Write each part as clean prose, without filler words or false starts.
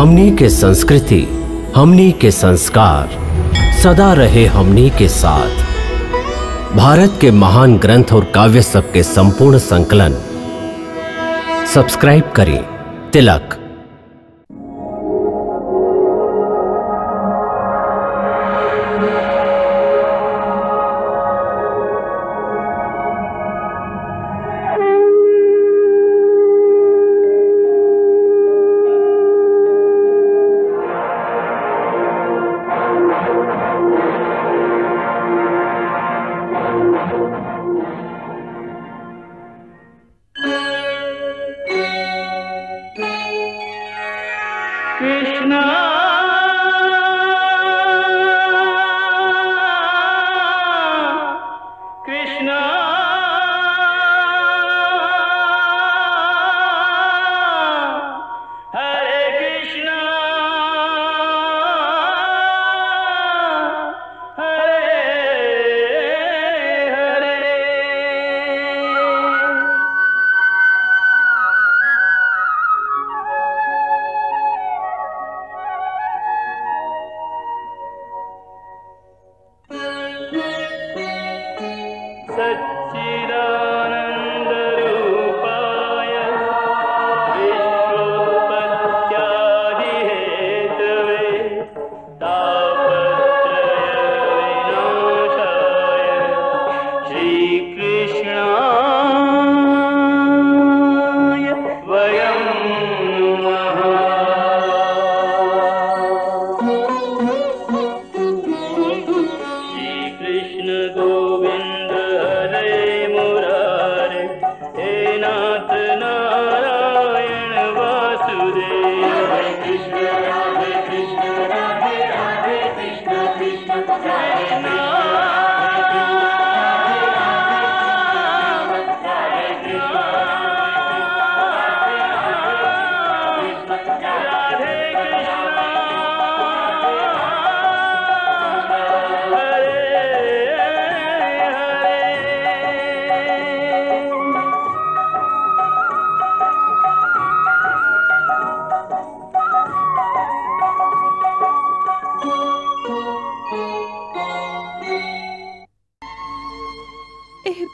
हमनी के संस्कृति, हमनी के संस्कार सदा रहे हमनी के साथ। भारत के महान ग्रंथ और काव्य सब के संपूर्ण संकलन सब्सक्राइब करें तिलक।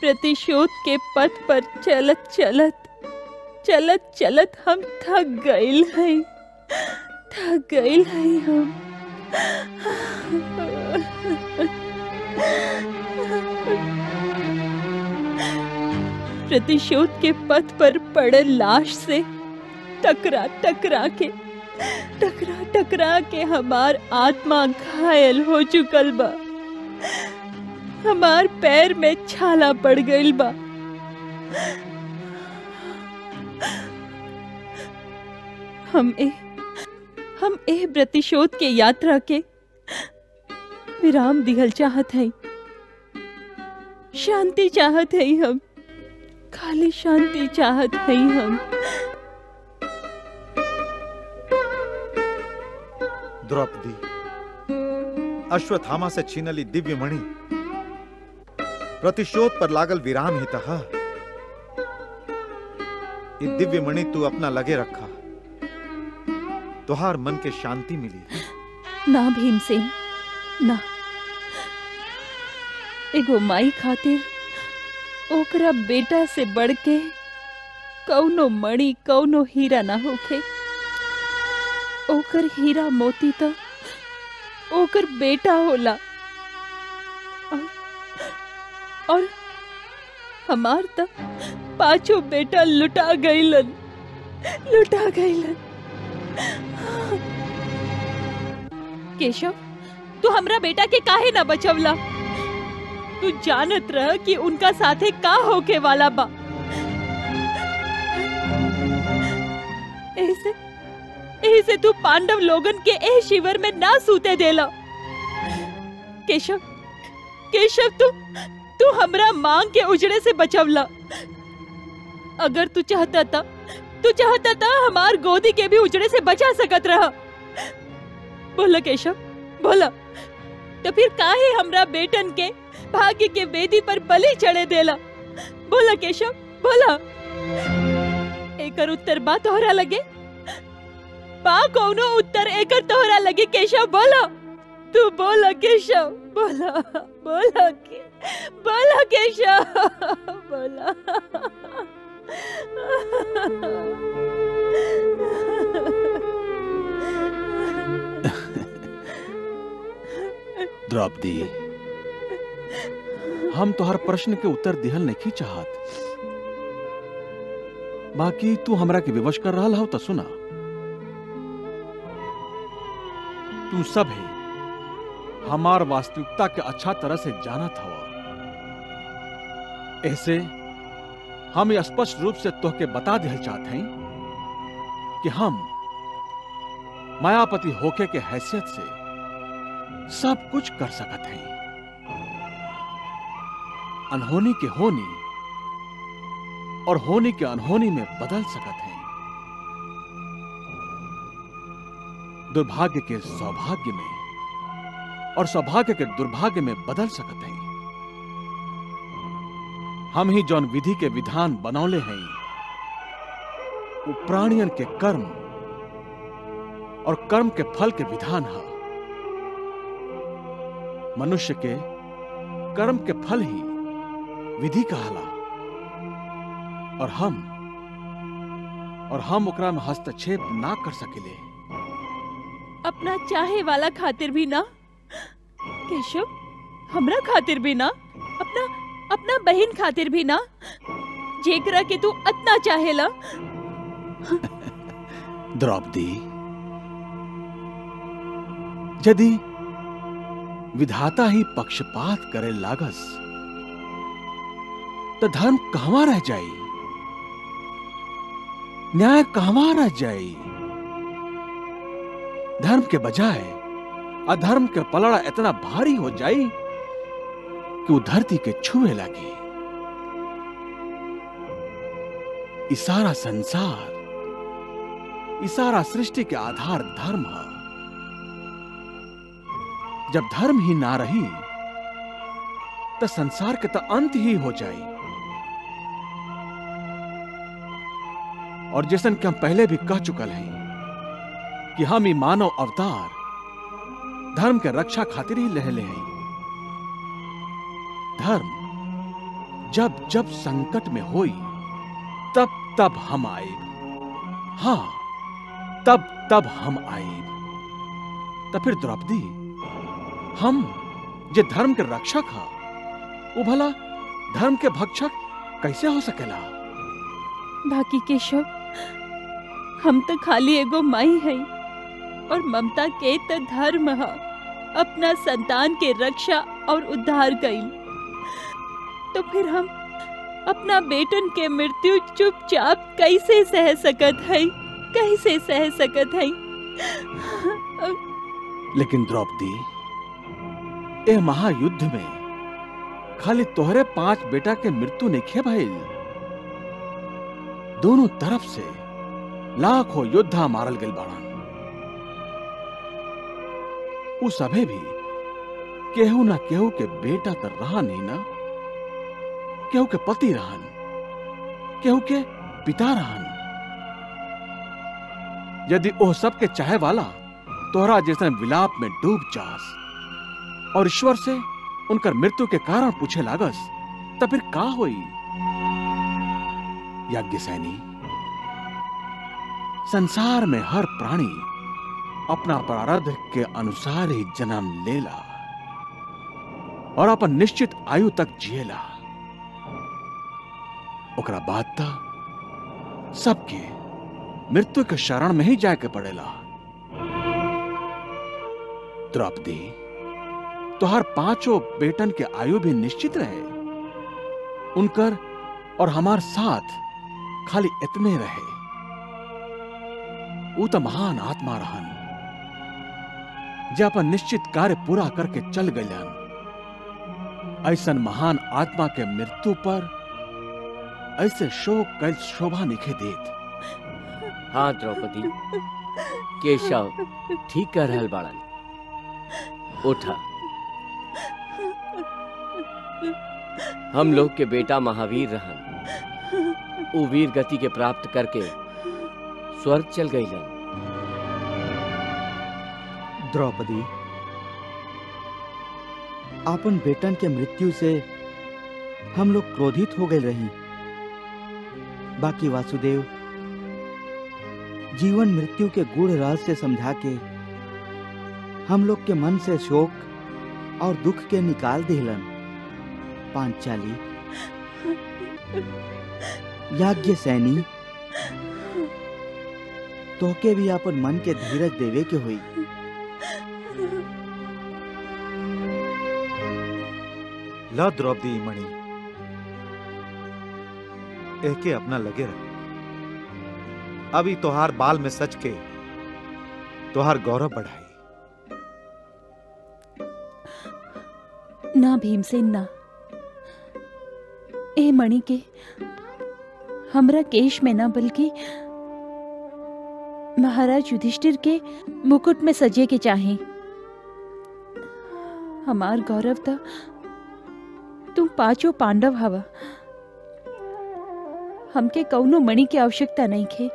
प्रतिशोध के पथ पर चलत चलत हम थक गइल हैं हम। प्रतिशोध के पथ पर पड़े लाश से टकरा के हमार आत्मा घायल हो चुकल बा। हमार पैर में छाला पड़ गइल बा। हम ए प्रतिशोध के यात्रा के विराम दिहल चाहत हैं। शांति चाहत हैं हम, खाली शांति चाहत हैं हम। द्रौपदी, अश्वत्थामा से छीनली दिव्य मणि प्रतिशोध पर लागल विराम ही तहा। ये दिव्य मणि तू अपना लगे रखा, तुहार मन के शांति मिली। ना भीमसेन ना, एगो माई खातिर ओकरा बेटा से बढ़ के कौनो मणि कौनो हीरा ना होखे। ओकर हीरा मोती तो ओकर बेटा होला और हमार त पांचों बेटा लुटा गइलन। केशव, तू हमरा बेटा के काहे ना बचवला? तू जानत रह कि उनका साथे का होके वाला बा। ऐसे तू पांडव लोगन के ए शिविर में ना सूते देला। केशव तू हमरा मांग के उजड़े से बचवला। अगर तू चाहता था हमार गोदी के भी उजड़े से बचा सकत रहा। बोला केशव, बोला तो फिर काहे हमरा बेटन के भाग्य के वेदी पर बलि चढ़े देला? बोला केशव, बोला। एकर उत्तर बा तोहरा लगे? बा कौनो उत्तर एकर तोहरा लगे केशव? बोला, तू बोला केशव, बोला बोला बोला केशव, बोला। द्रौपदी, हम तो हर प्रश्न के उत्तर दिहल नहीं चाहत, बाकी तू हमरा के विवश कर रहा हो तो सुना। तू सब है हमार वास्तविकता के अच्छा तरह से जानत हवा, ऐसे हम ये स्पष्ट रूप से तोहके बता देना चाहते हैं कि हम मायापति होके के हैसियत से सब कुछ कर सकते हैं। अनहोनी के होनी और होनी के अनहोनी में बदल सकते हैं। दुर्भाग्य के सौभाग्य में और सौभाग्य के दुर्भाग्य में बदल सकते हैं। हम ही जौन विधि के विधान बनौले हैं, वो प्राणियन के कर्म और कर्म के फल के विधान है। मनुष्य के कर्म के फल ही विधि कहला, और हम ओकरा में हस्तक्षेप ना कर सकेले। अपना चाहे वाला खातिर भी ना केशव, हमरा खातिर भी ना, अपना बहन खातिर भी ना, जेकरा के तू अतना चाहेला। द्रौपदी, यदि विधाता ही पक्षपात करे लागस तो धर्म कहवा रह जाई, न्याय कहवा रह जाई। धर्म के बजाय अधर्म के पलड़ा इतना भारी हो जाई कि वो धरती के छुए लगे। इसारा संसार, इसारा सृष्टि के आधार धर्म है। जब धर्म ही ना रही तो संसार के तो अंत ही हो जाए। और जैसन कि हम पहले भी कह चुकल हैं कि हम ही मानव अवतार धर्म के रक्षा खातिर ही लहले हैं। धर्म जब जब संकट में होई तब तब हम आए, हाँ तब तब हम आए। तो फिर द्रौपदी, हम जे धर्म के रक्षक हा, वो भला धर्म के भक्षक कैसे हो सकेला? बाकी केशव, हम तो खाली एगो माई है और ममता के तो धर्म है अपना संतान के रक्षा और उद्धार कईल। तो फिर हम अपना बेटन के मृत्यु चुपचाप कैसे सह सकत है, कैसे सह सकत है? लेकिन द्रौपदी, ए महायुद्ध में खाली तोहरे 5 बेटा के मृत्यु नहीं भइल, दोनों तरफ से लाखों योद्धा मारल गए बाड़न। उ सभे भी केहू ना केहू के बेटा तो रहा नहीं ना, केहू के पति रहन, केहू के पिता रहन। यदि ओ सब के चाहे वाला तोहरा जैसे विलाप में डूब जास और ईश्वर से उनकर मृत्यु के कारण पूछे लागस, तब फिर का होई? याज्ञसेनी, संसार में हर प्राणी अपना प्रारब्ध के अनुसार ही जन्म लेला और अपन निश्चित आयु तक जिएला। ओकरा बाद ता सबके मृत्यु के शरण में ही जाके पड़ेला। द्रौपदी, तो हर 5 बेटन के आयु भी निश्चित रहे, उनकर और हमार साथ खाली इतने रहे। वो तो महान आत्मा रहन जे अपन निश्चित कार्य पूरा करके चल गयन। ऐसन महान आत्मा के मृत्यु पर ऐसे शोक कल शोभा निखे देत। हाँ द्रौपदी, केशव ठीक कह रहल बाड़न। उठा, हम लोग के बेटा महावीर रहन, वो वीर गति के प्राप्त करके स्वर्ग चल गईलन। द्रौपदी, आपन बेटन के मृत्यु से हम लोग क्रोधित हो गए रही। बाकी वासुदेव जीवन मृत्यु के गूढ़ रहस्य समझा के हम लोग के मन से शोक और दुख के निकाल दिलन। पांचाली, याज्ञसेनी, तोके भी अपन मन के धीरज देवे के हुई। ला द्रौपदी मणि, एके अपना लगे रख। अभी तोहार बाल में सच के तोहार गौरव बढ़ाई। ना भीमसेन ना, ए मणि के हमरा केश में ना बल्कि महाराज युधिष्ठिर के मुकुट में सजे के चाहे। हमार गौरव था तुम पांचों पांडव हवा। हमके कौनो मणि की आवश्यकता नहीं खे।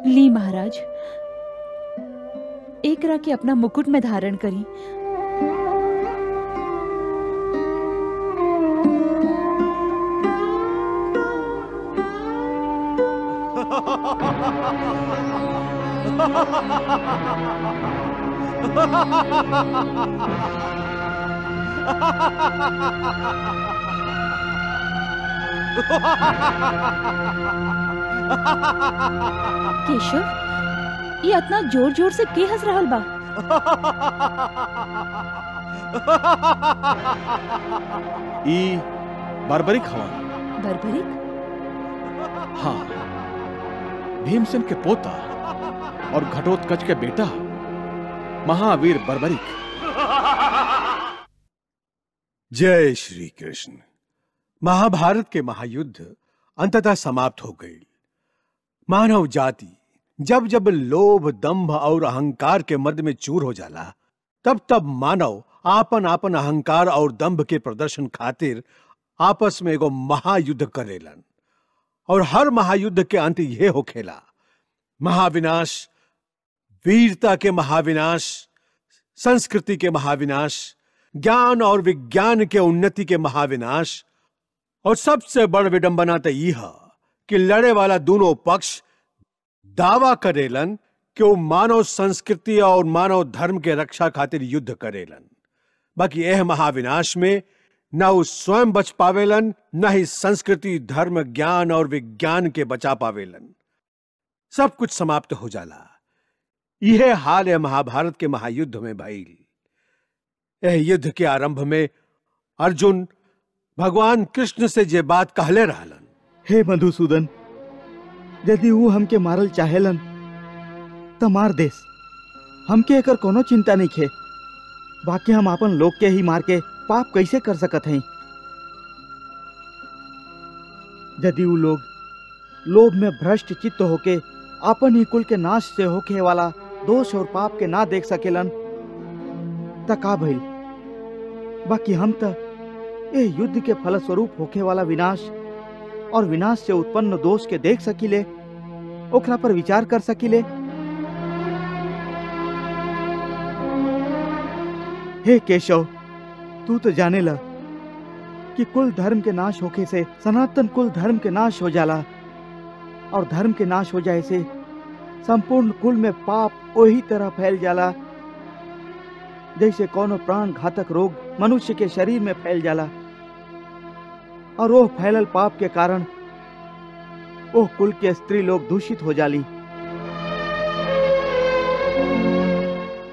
ली महाराज, एक रा के अपना मुकुट में धारण करी। केशव, ये इतना जोर जोर से के हंस रहल बा? ई बर्बरिक हवा। बर्बरिक? हाँ, भीमसेन के पोता और घटोत्कच के बेटा महावीर बर्बरिक। जय श्री कृष्ण। महाभारत के महायुद्ध अंततः समाप्त हो गई। मानव जाति जब जब लोभ, दंभ और अहंकार के मद में चूर हो जाला, तब तब मानव आपन आपन अहंकार और दंभ के प्रदर्शन खातिर आपस में एगो महायुद्ध करेलन। और हर महायुद्ध के अंत यह होखेला महाविनाश, वीरता के महाविनाश, संस्कृति के महाविनाश, ज्ञान और विज्ञान के उन्नति के महाविनाश। और सबसे बड़ विडंबना तो यह कि लड़े वाला दोनों पक्ष दावा करेलन कि वो मानव संस्कृति और मानव धर्म के रक्षा खातिर युद्ध करेलन। बाकी यह महाविनाश में न वो स्वयं बच पावेलन, न ही संस्कृति, धर्म, ज्ञान और विज्ञान के बचा पावेलन। सब कुछ समाप्त हो जाला। यह हाल है महाभारत के महायुद्ध में भइल। यह युद्ध के आरंभ में अर्जुन भगवान कृष्ण से जे बात कहले रहलन। हे मधुसूदन, यदि वो हमके मारल चाहेलन तो मार देस। हमके एकर कोनो चिंता नहीं खे। बाकी हम अपन लोग के ही मार के पाप कैसे कर सकत हैं? यदि वो लोग लोभ में भ्रष्ट चित्त होके अपन ही कुल के नाश से होके वाला दोष और पाप के ना देख सकेलन त का भइल? बाकी हम त ए युद्ध के फलस्वरूप होके वाला विनाश और विनाश से उत्पन्न दोष के देख सकिले, ओकरा पर विचार कर सकिले। हे केशव, तू तो जाने ला कि कुल धर्म के नाश होके से सनातन कुल धर्म के नाश हो जाला, और धर्म के नाश हो जाए से संपूर्ण कुल में पाप वही तरह फैल जाला जैसे कोनो प्राण घातक रोग मनुष्य के शरीर में फैल जाला। और वो फैलल पाप के कारण वो कुल के स्त्री लोग दूषित हो जाली,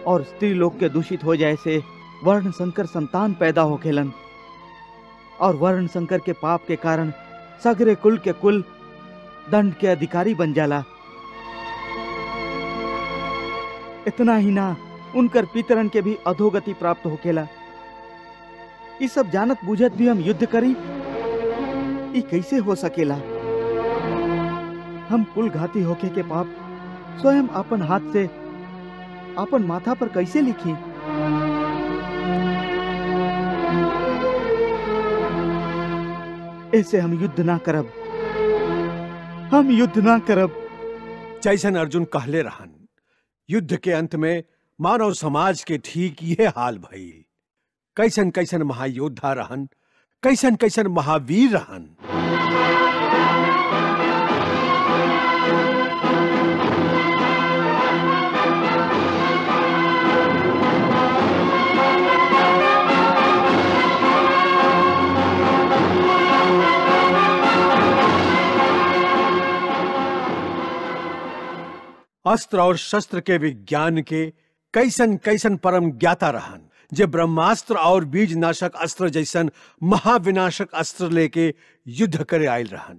और स्त्री लोग के दूषित हो जाए से वर्ण संकर संतान पैदा हो खेलन, और वर्ण संकर के पाप के कारण सगरे कुल के कुल दंड के अधिकारी बन जाला। इतना ही ना, उनकर पितरन के भी अधोगति प्राप्त होखेला। ये सब जानत बुझत भी हम युद्ध करी, ये कैसे हो सकेला? हम कुल घाती होके के पाप स्वयं अपन हाथ से अपन माथा पर कैसे लिखी? ऐसे हम युद्ध ना करब, हम युद्ध ना करब। जैसन अर्जुन कहले रहन, युद्ध के अंत में मानव समाज के ठीक ये हाल भइल। कैसन कैसन महायोद्धा रहन, कैसन कैसन महावीर रहन। अस्त्र और शस्त्र के विज्ञान के कैसन कैसन परम ज्ञाता रहन, जे ब्रह्मास्त्र और बीज नाशक अस्त्र जैसन महाविनाशक अस्त्र लेके युद्ध करे आयल रहन।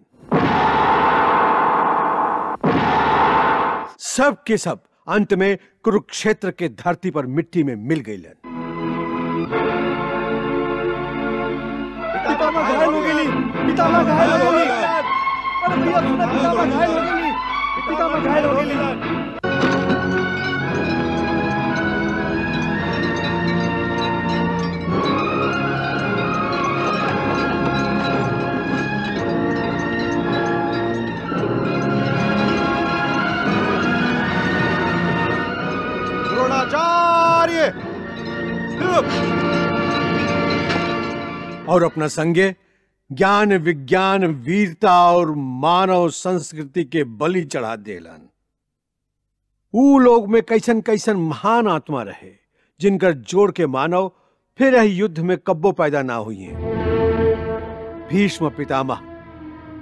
सब के सब अंत में कुरुक्षेत्र के धरती पर मिट्टी में मिल गईलन। पितामह घायल हो गेली, पितामह घायल हो गेली। अरे भैया सुना, पितामह घायल हो गेली, पितामह घायल हो गेली। द्रोणाचार्य और अपना संगे ज्ञान विज्ञान वीरता और मानव संस्कृति के बलि चढ़ा देलन। ऊ लोग में कैसन कैसन महान आत्मा रहे, जिनकर जोड़ के मानव फिर यह युद्ध में कब्बो पैदा ना हुई हैं। भीष्म पितामह,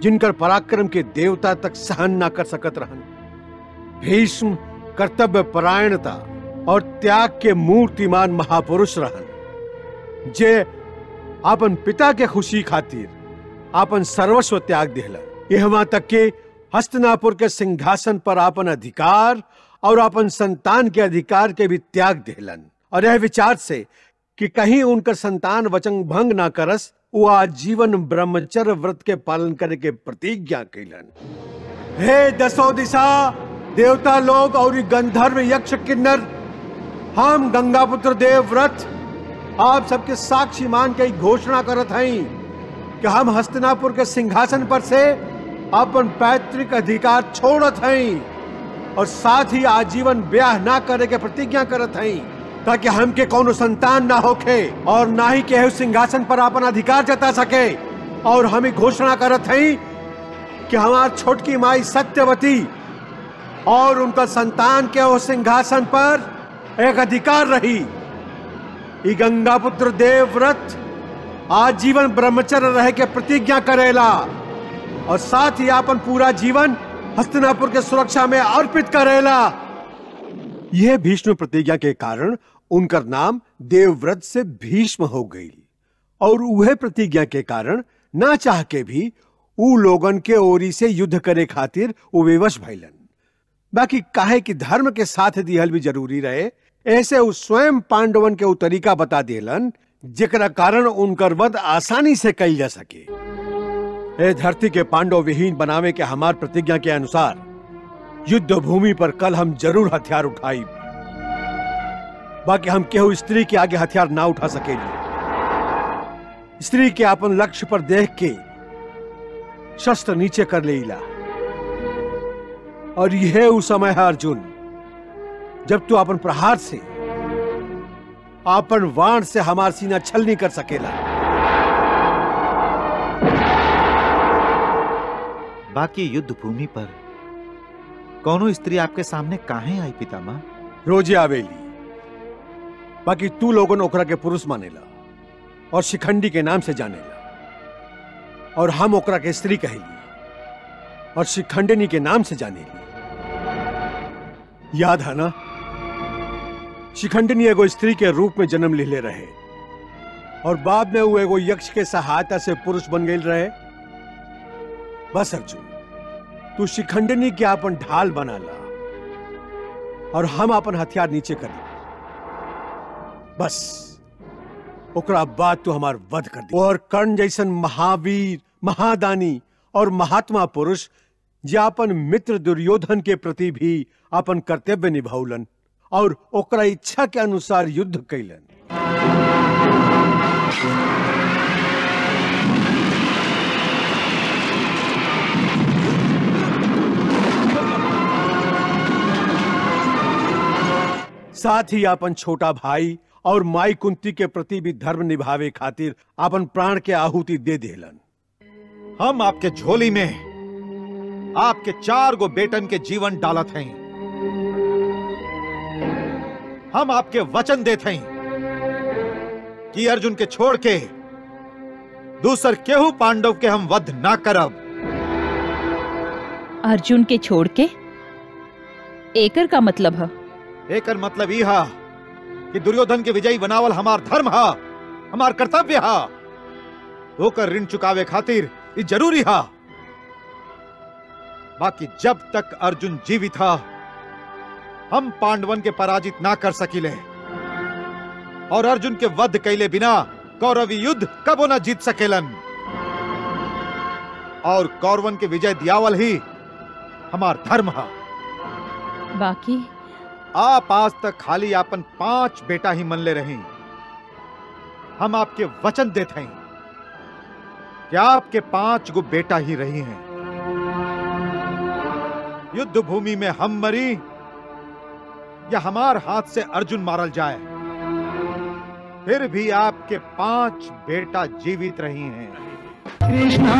जिनकर पराक्रम के देवता तक सहन ना कर सकत रहन। भीष्म कर्तव्य परायणता और त्याग के मूर्तिमान महापुरुष रहन, जे आपन पिता के खुशी खातिर आपन सर्वस्व त्याग दिहलन। यहाँ तक के हस्तिनापुर के सिंहासन पर आपन अधिकार और आपन संतान के अधिकार के भी त्याग दिहलन। और यह विचार से कि कहीं उनका संतान वचन भंग ना करस, वो आजीवन ब्रह्मचर्य व्रत के पालन करे के प्रतिज्ञा कैलन। हे दसों दिशा देवता लोग और गंधर्व यक्ष किन्नर, हम गंगापुत्र देवव्रत आप सबके साक्षी मान के घोषणा करत हैं कि हम हस्तिनापुर के सिंहासन पर से अपन पैतृक अधिकार छोड़त हैं और साथ ही आजीवन ब्याह ना करे के प्रतिज्ञा करत हैं, ताकि हमके कोनो संतान ना होखे और ना ही केहू सिंहासन पर अपन अधिकार जता सके। और हम घोषणा करत हैं कि हमार छोटकी माई सत्यवती और उनका संतान के उस सिंहासन पर एक अधिकार रही। गंगापुत्र देवव्रत आजीवन ब्रह्मचर्य रह के प्रतिज्ञा करेला और साथ ही अपन पूरा जीवन हस्तिनापुर के सुरक्षा में अर्पित करेला। यह भीष्म प्रतिज्ञा के कारण उनका नाम देवव्रत से भीष्म हो गई और वह प्रतिज्ञा के कारण ना चाह के भी ऊ लोगन के ओरी से युद्ध करे खातिर वो विवश भइलन। बाकी काहे कि धर्म के साथ दिहल भी जरूरी रहे, ऐसे उ स्वयं पांडवन के उ तरीका बता देलन जेकरा कारण उनकर वध आसानी से कइल जा सके। ए धरती के पांडव विहीन बनावे के हमार प्रतिज्ञा के अनुसार युद्ध भूमि पर कल हम जरूर हथियार उठाई। बाकी हम केहू स्त्री के आगे हथियार ना उठा सकेली। स्त्री के अपन लक्ष्य पर देख के शस्त्र नीचे कर लेला। और यह उस समय है अर्जुन, जब तू अपन प्रहार से अपन वाण से हमार सीना छलनी कर सकेला। बाकी युद्ध भूमि पर कौनो स्त्री आपके सामने काहे आई पितामह? रोजे आवेली। बाकी तू लोगन ओकरा के पुरुष मानेला और शिखंडी के नाम से जानेला और हम ओकरा के स्त्री कहेली और शिखंडिनी के नाम से जानेली। याद है ना, शिखंडिनी एगो स्त्री के रूप में जन्म ले रहे और बाद में वो एगो यक्ष के सहायता से पुरुष बन गई रहे। बस अर्जुन, तू शिखंडिनी के अपन ढाल बना ला और हम अपन हथियार नीचे करी। बस ओकरा बाद तू हमार वध कर दी। और कर्ण जैसन महावीर, महादानी और महात्मा पुरुष जे अपन मित्र दुर्योधन के प्रति भी अपन कर्तव्य निभाउलन और ओकरा इच्छा के अनुसार युद्ध कैलन। साथ ही अपन छोटा भाई और माई कुंती के प्रति भी धर्म निभावे खातिर अपन प्राण के आहुति दे देलन। हम आपके झोली में आपके 4 गो बेटन के जीवन डालत हैं। हम आपके वचन देते हैं कि अर्जुन के छोड़ के दूसर केहू पांडव के हम वध ना करब। अर्जुन के छोड़ के? एकर का मतलब है? एकर मतलब ई हा कि दुर्योधन के विजयी बनावल हमार धर्म हा, हमार कर्तव्य हा। ओकर ऋण चुकावे खातिर ये जरूरी हा। बाकी जब तक अर्जुन जीवित हा हम पांडवन के पराजित ना कर सकिले, और अर्जुन के वध कैले बिना कौरवी युद्ध कबो ना जीत सकेलन। और कौरवन के विजय दियावल ही हमार धर्म हा। बाकी आप आज तक खाली आपन 5 बेटा ही मन ले रही। हम आपके वचन देते हैं कि आपके 5 गो बेटा ही रही हैं। युद्ध भूमि में हम मरी या हमार हाथ से अर्जुन मारल जाए, फिर भी आपके 5 बेटा जीवित रही हैं। कृष्णा